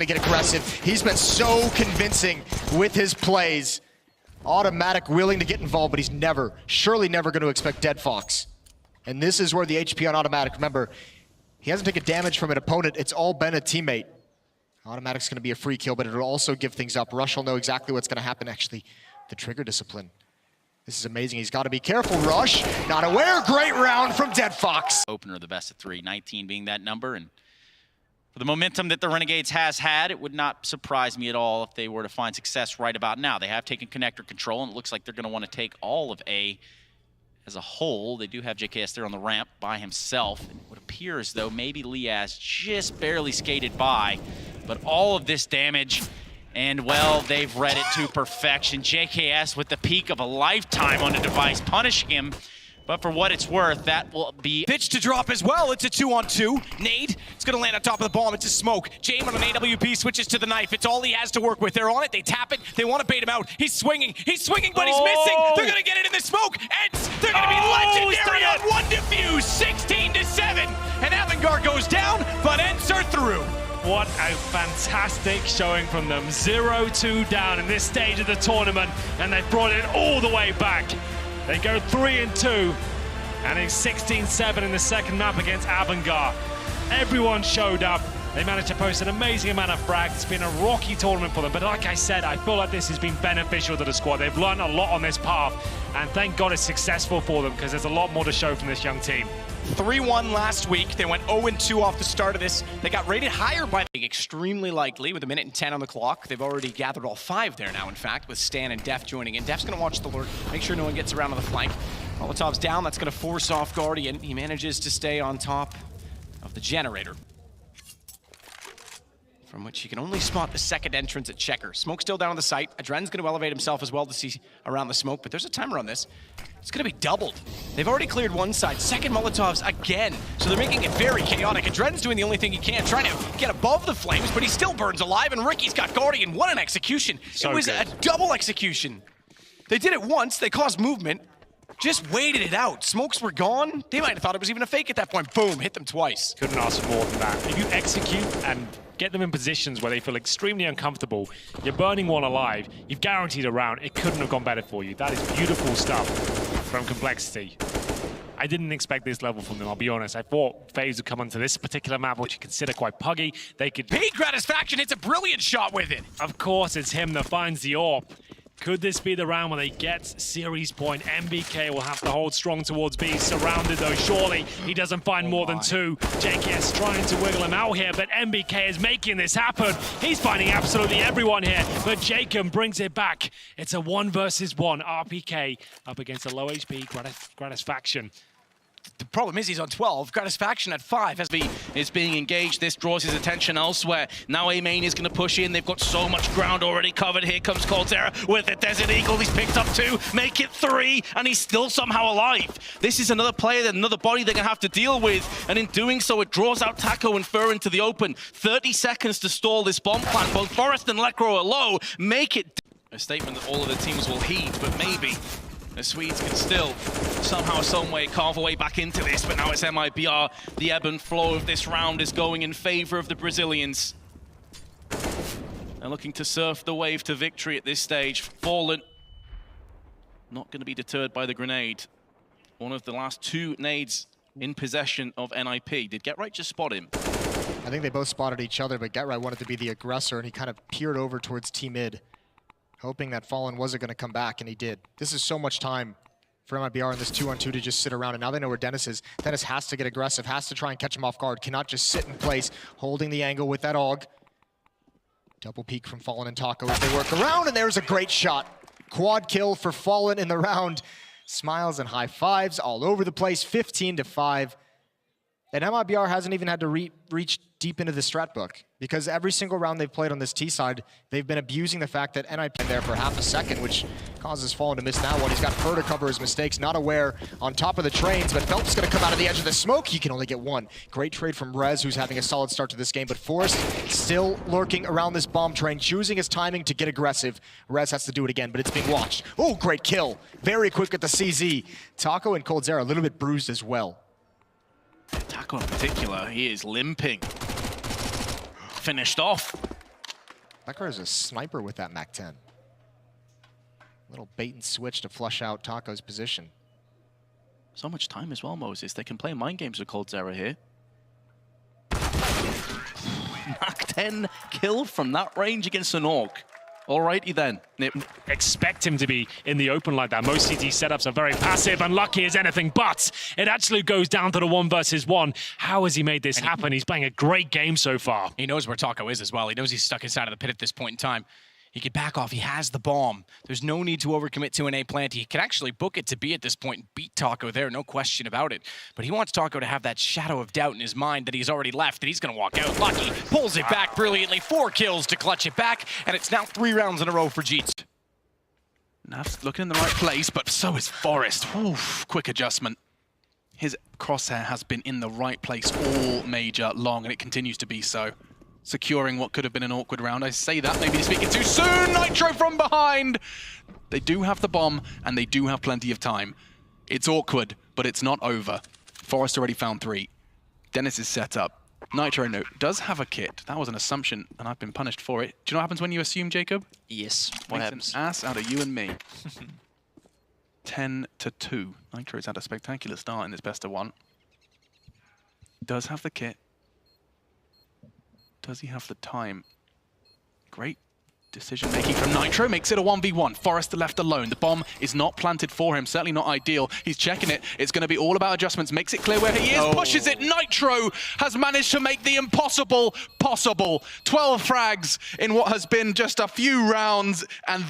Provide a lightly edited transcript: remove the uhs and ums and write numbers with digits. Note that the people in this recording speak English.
going to get aggressive. He's been so convincing with his plays. Automatic willing to get involved, but he's surely never going to expect Dead Fox. And this is where the HP on Automatic, remember, he hasn't taken damage from an opponent. It's all been a teammate. Automatic's going to be a free kill, but it'll also give things up. Rush will know exactly what's going to happen, actually. The trigger discipline. This is amazing. He's got to be careful. Rush, not aware. Great round from Dead Fox. Opener, the best of 3, 19 being that number. And for the momentum that the Renegades has had, it would not surprise me at all if they were to find success right about now. They have taken connector control, and it looks like they're going to want to take all of A as a whole. They do have JKS there on the ramp by himself. And it would appear as though maybe Liaz just barely skated by. But all of this damage, and well, they've read it to perfection. JKS with the peak of a lifetime on the device, punishing him. But for what it's worth, that will be pitch to drop as well. It's a 2-on-2. Nade, it's going to land on top of the bomb. It's a smoke. Jame on an AWP switches to the knife. It's all he has to work with. They're on it. They tap it. They want to bait him out. He's swinging, but he's missing. They're going to get it in the smoke. And they're going to be legendary on one defuse. 16-7. And Avangard goes down, but ends are through. What a fantastic showing from them. 0-2 down in this stage of the tournament, and they've brought it all the way back. They go 3-2, and it's 16-7 in the second map against Avangard. Everyone showed up. They managed to post an amazing amount of frags. It's been a rocky tournament for them, but like I said, I feel like this has been beneficial to the squad. They've learned a lot on this path, and thank God it's successful for them, because there's a lot more to show from this young team. 3-1 last week. They went 0-2 off the start of this. They got rated higher by extremely likely with 1:10 on the clock. They've already gathered all 5 there now, in fact, with Stan and Def joining in. Def's going to watch the lurk, make sure no one gets around on the flank. Molotov's down. That's going to force off Guardian. He manages to stay on top of the generator, from which you can only spot the second entrance at Checker. Smoke still down on the site. Adren's going to elevate himself as well to see around the smoke, but there's a timer on this. It's going to be doubled. They've already cleared one side. Second Molotovs again. So they're making it very chaotic. Adren's doing the only thing he can, trying to get above the flames, but he still burns alive, and Ricky's got Guardian. What an execution. It was a double execution. They did it once. They caused movement. Just waited it out. Smokes were gone. They might have thought it was even a fake at that point. Boom, hit them twice. Couldn't ask for more than that. If you execute and get them in positions where they feel extremely uncomfortable, you're burning one alive, you've guaranteed a round. It couldn't have gone better for you. That is beautiful stuff from Complexity. I didn't expect this level from them, I'll be honest. I thought FaZe would come onto this particular map, which you consider quite puggy. They could... Big Gratisfaction hits a brilliant shot with it. Of course, it's him that finds the AWP. Could this be the round when they get series point? MBK will have to hold strong towards B. Surrounded though, surely he doesn't find more than 2. JKS trying to wiggle him out here, but MBK is making this happen. He's finding absolutely everyone here, but Jacob brings it back. It's a 1 versus 1 RPK up against a low HP Gratisfaction. The problem is he's on 12. Gratisfaction at 5. is being engaged. This draws his attention elsewhere. Now A main is going to push in. They've got so much ground already covered. Here comes Coldzera with the Desert Eagle. He's picked up 2, make it 3, and he's still somehow alive. This is another player, another body they're going to have to deal with, and in doing so, it draws out Taco and Fur into the open. 30 seconds to stall this bomb plant. Both Forrest and Lekro are low. Make it... A statement that all of the teams will heed, but maybe the Swedes can still somehow, some way carve a way back into this, but now it's MIBR. The ebb and flow of this round is going in favor of the Brazilians. They're looking to surf the wave to victory at this stage. Fallen, not going to be deterred by the grenade. One of the last 2 nades in possession of NIP. Did GetRight just spot him? I think they both spotted each other, but GetRight wanted to be the aggressor, and he kind of peered over towards T-mid, hoping that Fallen wasn't going to come back, and he did. This is so much time for MIBR in this 2-on-2 to just sit around, and now they know where Dennis is. Dennis has to get aggressive, has to try and catch him off guard, cannot just sit in place, holding the angle with that AUG. Double peek from Fallen and Taco as they work around, and there's a great shot. Quad kill for Fallen in the round. Smiles and high fives all over the place, 15-5. And MIBR hasn't even had to reach deep into the strat book, because every single round they've played on this T side, they've been abusing the fact that NIP there for half a second, which causes Fallen to miss that one. He's got Fur to cover his mistakes, not aware on top of the trains, but Phelps going to come out of the edge of the smoke. He can only get 1. Great trade from Rez, who's having a solid start to this game, but Forrest still lurking around this bomb train, choosing his timing to get aggressive. Rez has to do it again, but it's being watched. Oh, great kill. Very quick at the CZ. Taco and Coldzera a little bit bruised as well. Taco in particular, he is limping. Finished off. That guy is a sniper with that MAC-10. Little bait and switch to flush out Taco's position. So much time as well, Moses. They can play mind games with coldzera here. MAC-10 kill from that range against an Orc. Alrighty then. Expect him to be in the open like that. Most CT setups are very passive, unlucky as anything, but it actually goes down to the 1 versus 1. How has he made this happen? He's playing a great game so far. He knows where Taco is as well. He knows he's stuck inside of the pit at this point in time. He could back off. He has the bomb. There's no need to overcommit to an A plant. He can actually book it to B at this point and beat Taco there, no question about it. But he wants Taco to have that shadow of doubt in his mind that he's already left, that he's going to walk out. Lucky pulls it back brilliantly. 4 kills to clutch it back, and it's now 3 rounds in a row for Jeets. Nav's looking in the right place, but so is Forest. Oof, quick adjustment. His crosshair has been in the right place all major long, and it continues to be so. Securing what could have been an awkward round. I say that maybe speaking too soon. Nitro from behind. They do have the bomb, and they do have plenty of time. It's awkward, but it's not over. Forest already found 3. Dennis is set up. Nitro does have a kit. That was an assumption, and I've been punished for it. Do you know what happens when you assume, Jacob? Yes. What happens? Makes an ass out of you and me. 10-2. Nitro's had a spectacular start in this best of 1. Does have the kit. Does he have the time? Great decision-making from Nitro. Makes it a 1v1. Forrester left alone. The bomb is not planted for him. Certainly not ideal. He's checking it. It's going to be all about adjustments. Makes it clear where he is. Pushes it. Nitro has managed to make the impossible possible. 12 frags in what has been just a few rounds. And